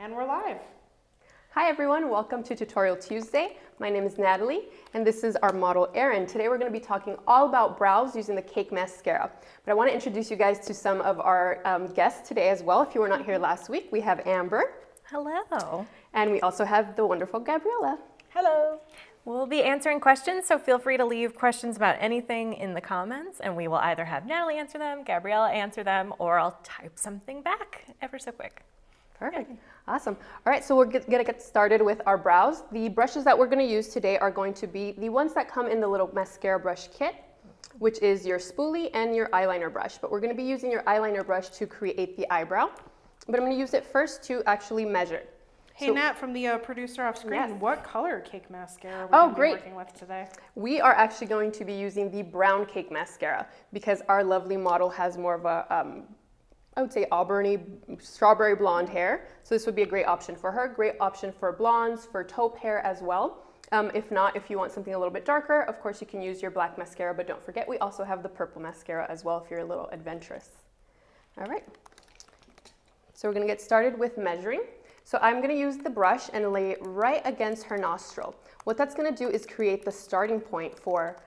And we're live. Hi everyone, welcome to Tutorial Tuesday. My name is Natalie and this is our model Erin. Today we're going to be talking all about brows using the Cake Mascara. But I want to introduce you guys to some of our guests today as well. If you were not here last week, we have Amber. Hello. And we also have the wonderful Gabriela. Hello. We'll be answering questions, so feel free to leave questions about anything in the comments, and we will either have Natalie answer them, Gabriela answer them, or I'll type something back ever so quick. Perfect. Awesome. All right, so we're going to get started with our brows. The brushes that we're going to use today are going to be the ones that come in the little Mascara Brush Kit, which is your spoolie and your eyeliner brush. But we're going to be using your eyeliner brush to create the eyebrow. But I'm going to use it first to actually measure. Hey, Nat, from the producer off screen, Yes. What color cake mascara are we going to be working with today? We are actually going to be using the brown Cake Mascara because our lovely model has more of a, I would say auburny, strawberry blonde hair. So this would be a great option for her. Great option for blondes, for taupe hair as well. If not, if you want something a little bit darker, of course you can use your black mascara, but don't forget we also have the purple mascara as well if you're a little adventurous. All right. So we're going to get started with measuring. So I'm going to use the brush and lay it right against her nostril. What that's going to do is create the starting point for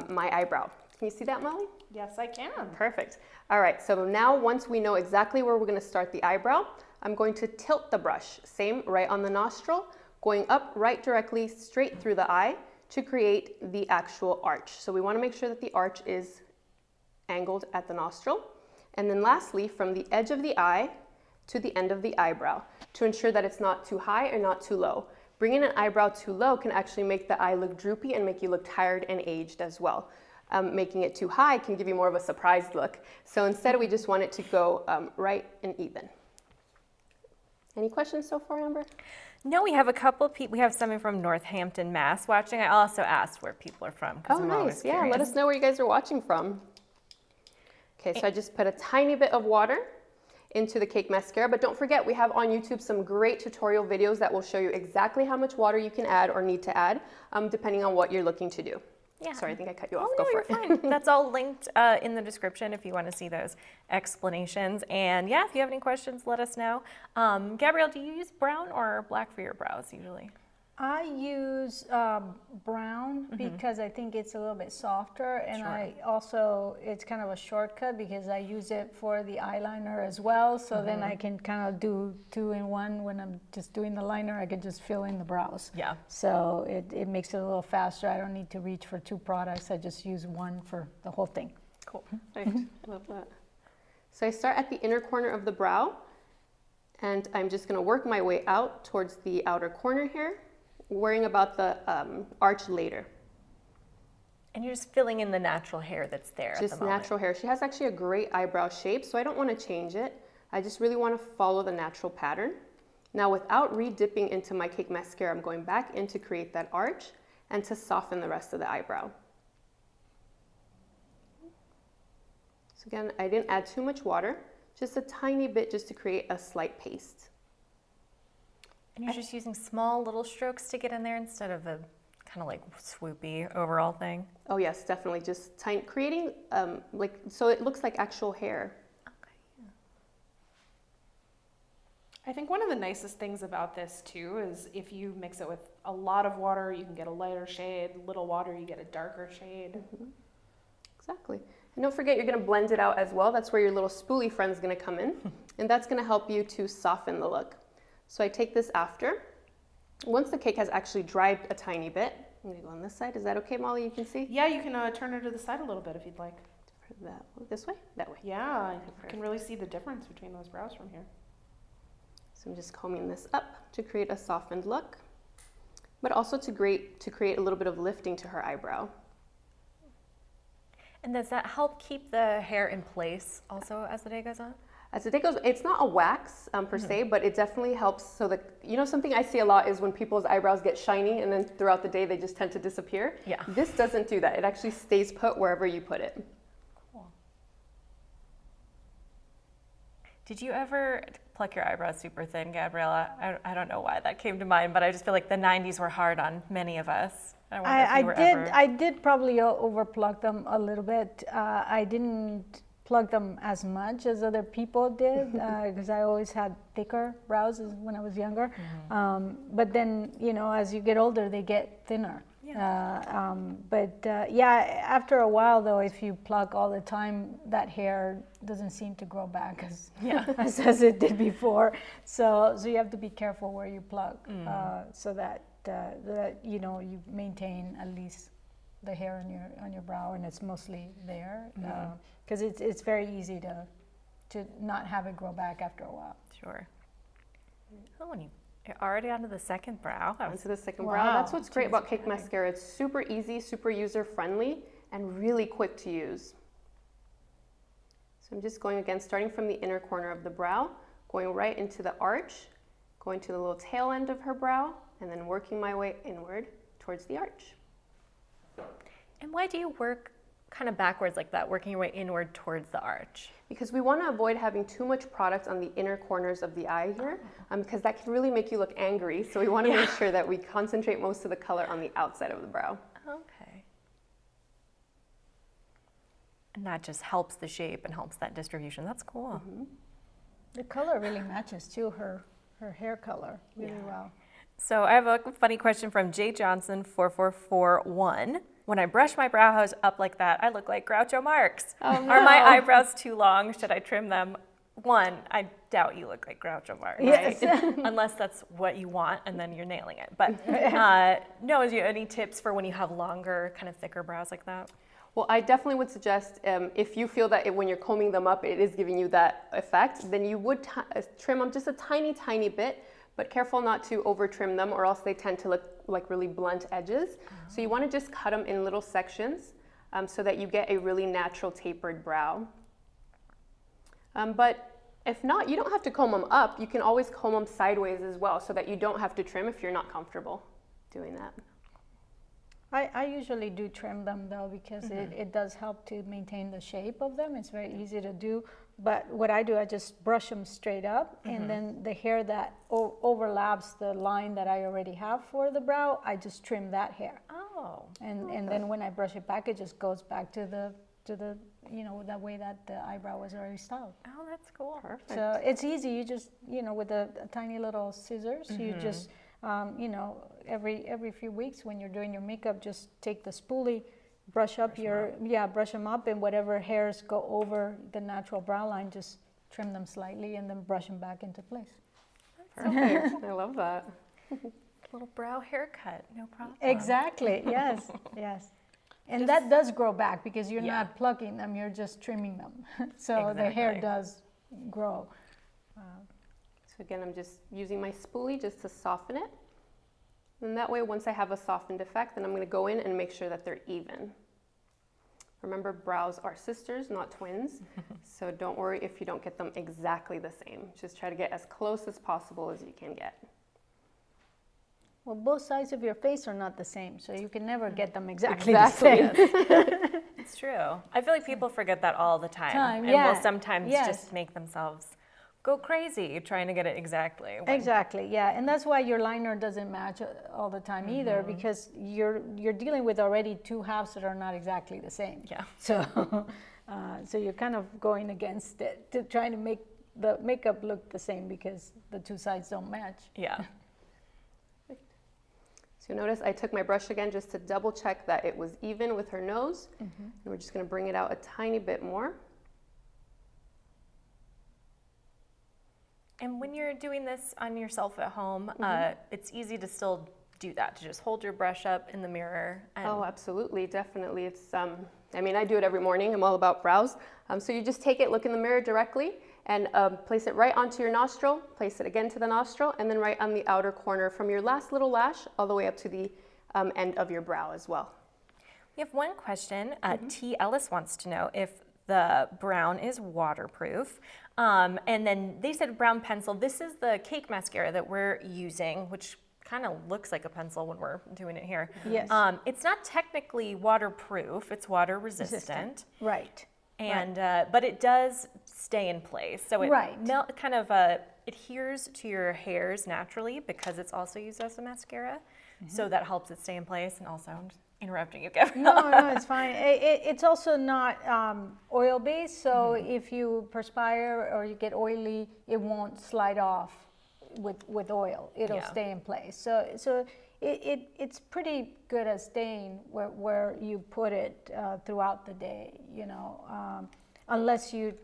my eyebrow. Can you see that, Molly? Yes, I can. Perfect. All right, so now once we know exactly where we're going to start the eyebrow, I'm going to tilt the brush, same right on the nostril, going up right directly straight through the eye to create the actual arch. So we want to make sure that the arch is angled at the nostril. And then lastly, from the edge of the eye to the end of the eyebrow to ensure that it's not too high or not too low. Bringing an eyebrow too low can actually make the eye look droopy and make you look tired and aged as well. Making it too high can give you more of a surprised look. So instead we just want it to go right and even. Any questions so far, Amber? No, we have a couple people. We have someone from Northampton, Mass. watching. I also asked where people are from. Oh, nice. Yeah, let us know where you guys are watching from. Okay, so I just put a tiny bit of water into the Cake Mascara, but don't forget we have on YouTube some great tutorial videos that will show you exactly how much water you can add or need to add depending on what you're looking to do. Yeah. Sorry, I think I cut you off. Oh, Go no, for you're it. fine. That's all linked in the description if you want to see those explanations. And yeah, if you have any questions, let us know. Gabrielle, do you use brown or black for your brows usually? I use brown because I think it's a little bit softer, and I also, it's kind of a shortcut because I use it for the eyeliner as well, so then I can kind of do two in one. When I'm just doing the liner, I can just fill in the brows. Yeah. So it makes it a little faster. I don't need to reach for two products. I just use one for the whole thing. Cool. Perfect. Love that. So I start at the inner corner of the brow, and I'm just going to work my way out towards the outer corner here, worrying about the arch later. And you're just filling in the natural hair that's there at the Just moment. natural hair. She has actually a great eyebrow shape, so I don't want to change it. I just really want to follow the natural pattern. Now without re-dipping into my Cake Mascara, I'm going back in to create that arch and to soften the rest of the eyebrow. So again, I didn't add too much water, just a tiny bit just to create a slight paste. And you're just using small little strokes to get in there instead of a kind of like swoopy overall thing? Oh yes, definitely. Just creating so it looks like actual hair. Okay. Yeah. I think one of the nicest things about this too is if you mix it with a lot of water, you can get a lighter shade. Little water, you get a darker shade. Mm-hmm. Exactly. And don't forget, you're going to blend it out as well. That's where your little spoolie friend's going to come in. And that's going to help you to soften the look. So I take this after. Once the cake has actually dried a tiny bit, I'm going to go on this side. Is that okay, Molly? You can see? Yeah, you can turn it to the side a little bit if you'd like. This way? That way. Yeah, you can really see the difference between those brows from here. So I'm just combing this up to create a softened look, but also to create a little bit of lifting to her eyebrow. And does that help keep the hair in place also as the day goes on? As the day goes, it's not a wax per se, but it definitely helps so that, something I see a lot is when people's eyebrows get shiny and then throughout the day they just tend to disappear. Yeah. This doesn't do that. It actually stays put wherever you put it. Cool. Did you ever pluck your eyebrows super thin, Gabriela? I don't know why that came to mind, but I just feel like the 90s were hard on many of us. I wonder if you were ever... I did probably overpluck them a little bit. I didn't plug them as much as other people did because I always had thicker brows when I was younger. But then, you know, as you get older, they get thinner. Yeah, after a while though, if you pluck all the time, that hair doesn't seem to grow back as it did before. So you have to be careful where you pluck so that you know, you maintain at least the hair on your brow, and it's mostly there because it's very easy to not have it grow back after a while. Sure. Oh, and you're already onto the second brow. Onto the second brow. That's what's great about Cake Mascara. It's super easy, super user-friendly, and really quick to use. So I'm just going again, starting from the inner corner of the brow, going right into the arch, going to the little tail end of her brow, and then working my way inward towards the arch. And why do you work kind of backwards like that, working your way inward towards the arch? Because we want to avoid having too much product on the inner corners of the eye here, because that can really make you look angry. So we want to make sure that we concentrate most of the color on the outside of the brow. Okay. And that just helps the shape and helps that distribution. That's cool. The color really matches too, her hair color really well. So I have a funny question from Jay Johnson 4441. When I brush my brow hairs up like that, I look like Groucho Marx. Oh, no. Are my eyebrows too long? Should I trim them? One, I doubt you look like Groucho Marx, right? Unless that's what you want, and then you're nailing it. But no, is there any tips for when you have longer, kind of thicker brows like that? Well, I definitely would suggest if you feel that when you're combing them up, it is giving you that effect, then you would trim them just a tiny, tiny bit, but careful not to over trim them or else they tend to look like really blunt edges. So you want to just cut them in little sections so that you get a really natural tapered brow. But if not, you don't have to comb them up. You can always comb them sideways as well so that you don't have to trim if you're not comfortable doing that. I usually do trim them though because it does help to maintain the shape of them. It's very easy to do. But what I do, I just brush them straight up and then the hair that overlaps the line that I already have for the brow, I just trim that hair. Oh. And then when I brush it back, it just goes back to the you know, that way that the eyebrow was already styled. Oh, that's cool. Perfect. So it's easy. You just, you know, with a tiny little scissors, you just, you know, every few weeks when you're doing your makeup, just take the spoolie, brush up brush them up, and whatever hairs go over the natural brow line, just trim them slightly and then brush them back into place. Perfect. I love that. Little brow haircut, no problem. Exactly. Yes. Yes. And that does grow back because you're not plucking them, you're just trimming them. So the hair does grow. So again, I'm just using my spoolie just to soften it. And that way, once I have a softened effect, then I'm going to go in and make sure that they're even. Remember, brows are sisters, not twins. So don't worry if you don't get them exactly the same. Just try to get as close as possible as you can get. Well, both sides of your face are not the same, so you can never get them exactly the same. It's true. I feel like people forget that all the time. And will sometimes just make themselves go crazy trying to get it exactly. Exactly, yeah. And that's why your liner doesn't match all the time either, because you're dealing with already two halves that are not exactly the same. Yeah. So, so you're kind of going against it to try to make the makeup look the same because the two sides don't match. Yeah. So notice I took my brush again just to double check that it was even with her nose. And we're just going to bring it out a tiny bit more. And when you're doing this on yourself at home, it's easy to still do that, to just hold your brush up in the mirror. And Oh, absolutely, definitely. It's, I mean, I do it every morning. I'm all about brows. So you just take it, look in the mirror directly, and place it right onto your nostril, place it again to the nostril, and then right on the outer corner from your last little lash all the way up to the end of your brow as well. We have one question. T. Ellis wants to know if the brown is waterproof. And then they said brown pencil. This is the Cake Mascara that we're using, which kind of looks like a pencil when we're doing it here. Yes. It's not technically waterproof. It's water resistant. Right. And but it does stay in place. So it kind of adheres to your hairs naturally because it's also used as a mascara. So that helps it stay in place, and also interrupting you, Gabriela. No, it's fine. It's also not oil-based, so if you perspire or you get oily, it won't slide off with oil. It'll stay in place. So it's pretty good at staying where you put it throughout the day, unless you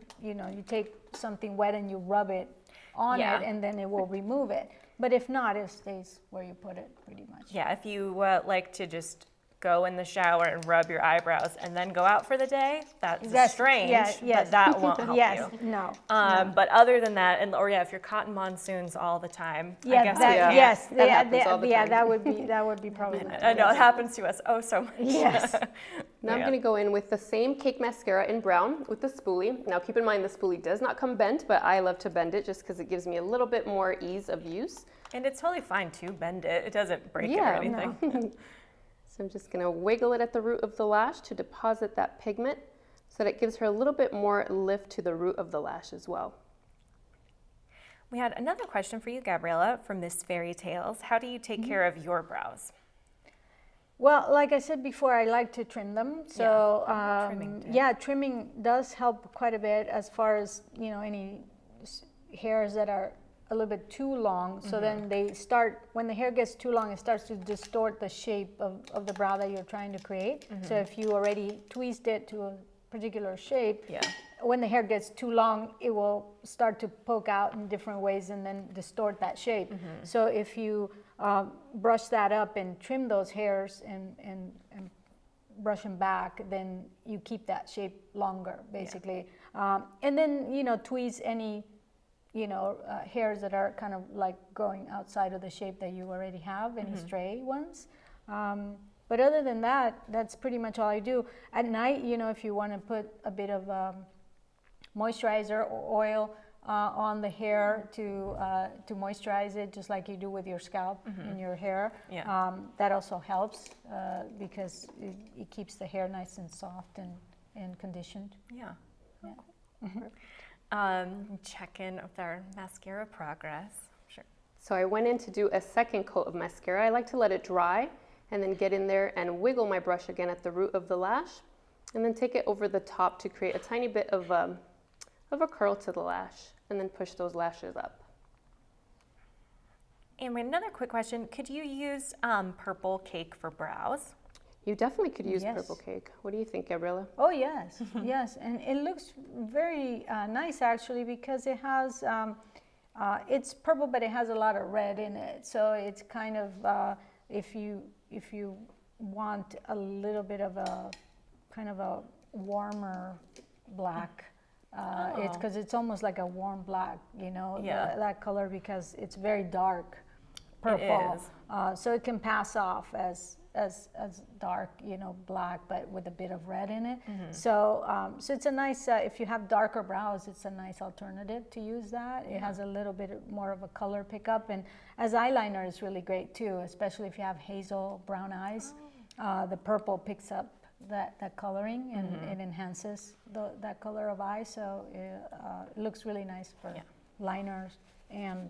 take something wet and you rub it on it, and then it will remove it. But if not, it stays where you put it pretty much. Yeah, if you like to just go in the shower and rub your eyebrows and then go out for the day, that's strange, but that won't help you. No. But other than that, if you're caught in monsoons all the time, I guess that happens all the time. that would be probably. I know it happens to us so much. Yes. Now I'm going to go in with the same Cake Mascara in brown with the spoolie. Now keep in mind the spoolie does not come bent, but I love to bend it just because it gives me a little bit more ease of use. And it's totally fine to bend it. It doesn't break it or anything. No. So I'm just going to wiggle it at the root of the lash to deposit that pigment so that it gives her a little bit more lift to the root of the lash as well. We had another question for you, Gabriela, from Miss Fairy Tales. How do you take care of your brows? Well, like I said before, I like to trim them. So trimming does help quite a bit as far as any hairs that are a little bit too long. So then when the hair gets too long, it starts to distort the shape of the brow that you're trying to create. So if you already tweezed it to a particular shape, when the hair gets too long, it will start to poke out in different ways and then distort that shape. So if you brush that up and trim those hairs and brush them back, then you keep that shape longer, basically. And then, tweeze any hairs that are kind of like going outside of the shape that you already have, any stray ones. But other than that, that's pretty much all I do. At night, if you want to put a bit of moisturizer or oil on the hair to moisturize it, just like you do with your scalp and your hair, that also helps because it keeps the hair nice and soft and conditioned. Check in with our mascara progress. Sure. So I went in to do a second coat of mascara. I like to let it dry and then get in there and wiggle my brush again at the root of the lash and then take it over the top to create a tiny bit of a curl to the lash and then push those lashes up. And we had another quick question. Could you use purple cake for brows? You definitely could use purple cake. What do you think, Gabriela? Oh, yes, yes. And it looks very nice, actually, because it has, it's purple, but it has a lot of red in it. So it's kind of, if you want a little bit of a, kind of a warmer black, it's because it's almost like a warm black, that color, because it's very dark purple. It is. So it can pass off as dark, black, but with a bit of red in it. So it's a nice, if you have darker brows, it's a nice alternative to use that. It has a little bit more of a color pickup, and as eyeliner is really great too, especially if you have hazel brown eyes. The purple picks up that coloring and it enhances that color of eye. So it looks really nice for liners and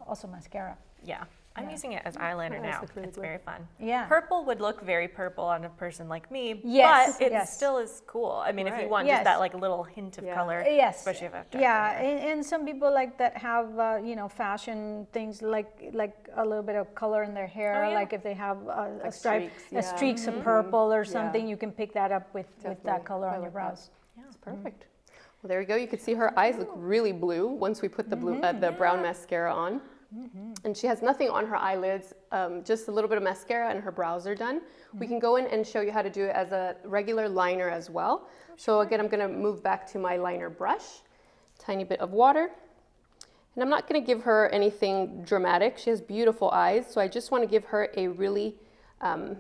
also mascara. Yeah. I'm using it as eyeliner now. It's very fun. Yeah. Purple would look very purple on a person like me, but it still is cool. I mean, if you want just that like little hint of color, especially if I have dark hair. And some people like that have fashion things like a little bit of color in their hair, like if they have a stripe, streaks of purple or something, you can pick that up with that color on your brows. That's perfect. Well, there we go. You can see her eyes look really blue once we put the brown mascara on. And she has nothing on her eyelids, just a little bit of mascara and her brows are done. We can go in and show you how to do it as a regular liner as well. So again, I'm going to move back to my liner brush, tiny bit of water. And I'm not going to give her anything dramatic. She has beautiful eyes, so I just want to give her a really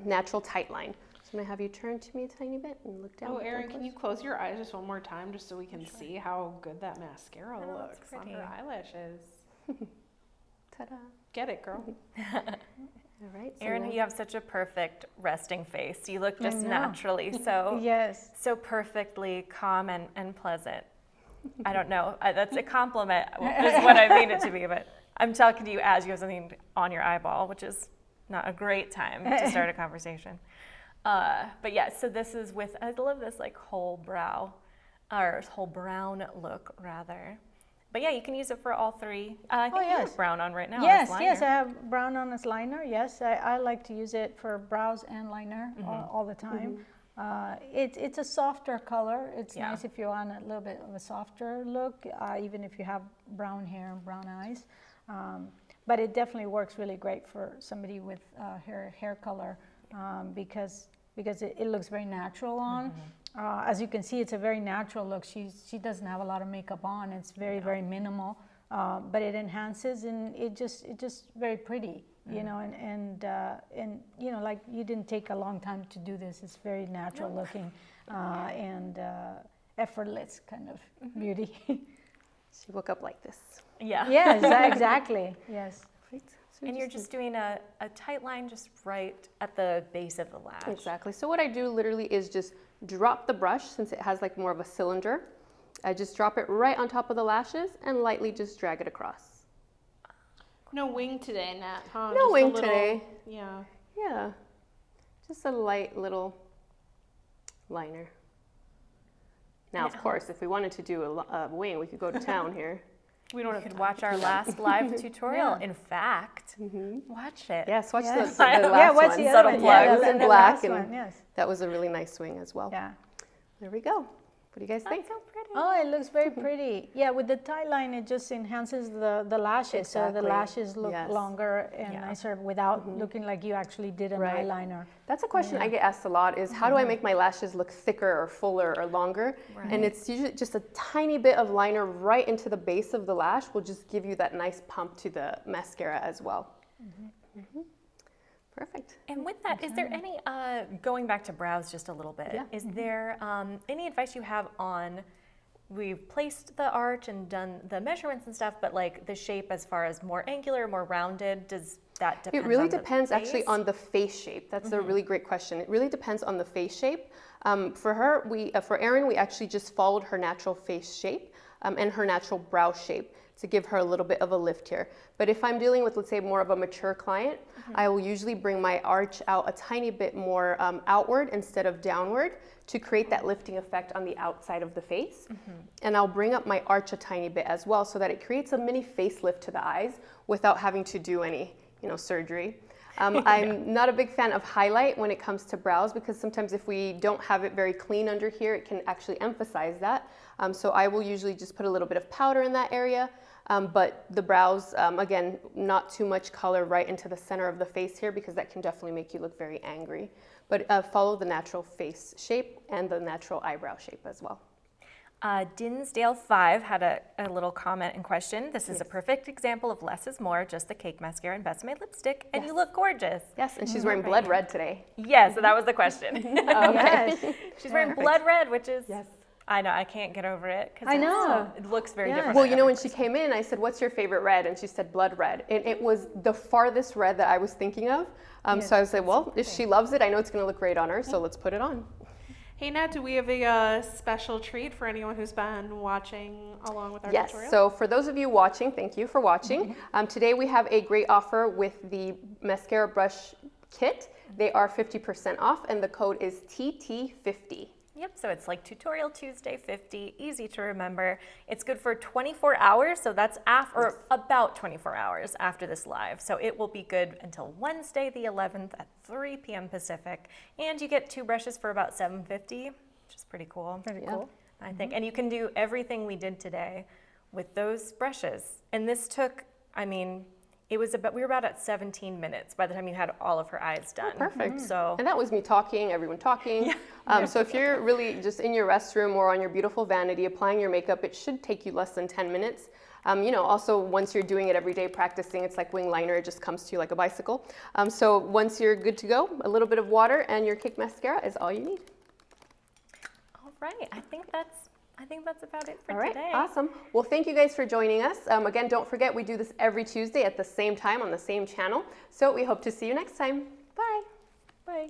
natural tight line. So I'm going to have you turn to me a tiny bit and look down. Oh, Erin, can you close your eyes just one more time just so we can see how good that mascara looks on her eyelashes? Ta-da. Get it, girl. All right. So Erin, you have such a perfect resting face. You look just naturally so perfectly calm and pleasant. I don't know. That's a compliment is what I mean it to be, but I'm talking to you as you have something on your eyeball, which is not a great time to start a conversation. But yeah, so this is with, I love this like whole brow, or whole brown look rather. But yeah, you can use it for all three. I think you have brown on right now. Yes, as liner. yes, I have brown on as liner. Yes, I like to use it for brows and liner all the time. It's a softer color. It's nice if you want a little bit of a softer look, even if you have brown hair and brown eyes. But it definitely works really great for somebody with hair color because it looks very natural on. As you can see, it's a very natural look. She doesn't have a lot of makeup on. It's very minimal, but it enhances and it just very pretty, you know. And you know, like you didn't take a long time to do this. It's very natural looking and effortless kind of beauty. She woke up like this. Yeah. Yes, exactly. Yes. Right. So And you're just doing a tight line just right at the base of the lash. Exactly. So what I do literally is just drop the brush, since it has like more of a cylinder. I just drop it right on top of the lashes and lightly just drag it across. No wing today, Nat, huh? No Just wing a little, today. Yeah. Yeah. Just a light little liner. Now, of course, if we wanted to do a wing, we could go to town here. We don't have to watch our last live tutorial. In fact, watch it. Yes, watch Yes. the last what's one. the Subtle other one? plug. It was Yeah, in the black, last and one, yes. that was a really nice swing as well. Yeah. There we go. What do you guys think? That's so pretty. Oh, it looks very pretty. Yeah, with the tie line, it just enhances the lashes. So the Exactly. lashes look Yes. longer and Yeah. nicer without looking like you actually did an Right. eyeliner. That's a question I get asked a lot is how do I make my lashes look thicker or fuller or longer? And it's usually just a tiny bit of liner right into the base of the lash will just give you that nice pump to the mascara as well. Perfect. And with that, is there any, going back to brows just a little bit, Yeah. is there any advice you have on, we've placed the arch and done the measurements and stuff, but like the shape as far as more angular, more rounded, does that depend It really on the depends actually face? on the face shape. That's a really great question. It really depends on the face shape. For her, for Erin, we actually just followed her natural face shape and her natural brow shape to give her a little bit of a lift here. But if I'm dealing with, let's say, more of a mature client, I will usually bring my arch out a tiny bit more outward instead of downward to create that lifting effect on the outside of the face. And I'll bring up my arch a tiny bit as well so that it creates a mini facelift to the eyes without having to do any, surgery. I'm not a big fan of highlight when it comes to brows because sometimes if we don't have it very clean under here, it can actually emphasize that. So I will usually just put a little bit of powder in that area. But the brows, again, not too much color right into the center of the face here because that can definitely make you look very angry. But follow the natural face shape and the natural eyebrow shape as well. Dinsdale5 had a little comment and question. This is a perfect example of less is more, just the Cake Mascara and Bésame lipstick, and you look gorgeous. Yes, and she's wearing blood red today. Yes, so that was the question. Yes. She's wearing blood red, which is, I know, I can't get over it. I know. It looks very Yes. different. Well, on when she came in, I said, what's your favorite red? And she said blood red. And it was the farthest red that I was thinking of. So I was like, well, if she loves it, I know it's going to look great on her, so let's put it on. Hey Nat, do we have a special treat for anyone who's been watching along with our tutorial? Yes, so for those of you watching, thank you for watching. Today we have a great offer with the Mascara Brush Kit. They are 50% off and the code is TT50. Yep, so it's like Tutorial Tuesday 50, easy to remember. It's good for 24 hours, so that's or about 24 hours after this live. So it will be good until Wednesday the 11th at 3 p.m. Pacific. And you get 2 brushes for about $7.50, which is pretty cool. Pretty cool. I think. And you can do everything we did today with those brushes. And this took, we were about at 17 minutes by the time you had all of her eyes done. Perfect. So, And that was me talking, everyone talking. So if you're really just in your restroom or on your beautiful vanity applying your makeup, it should take you less than 10 minutes. Also once you're doing it every day practicing, it's like wing liner, it just comes to you like a bicycle. So once you're good to go, a little bit of water and your Cake Mascara is all you need. all right, I think that's about it for All right, today. awesome. Well, thank you guys for joining us. Again, don't forget we do this every Tuesday at the same time on the same channel. So we hope to see you next time. Bye. Bye.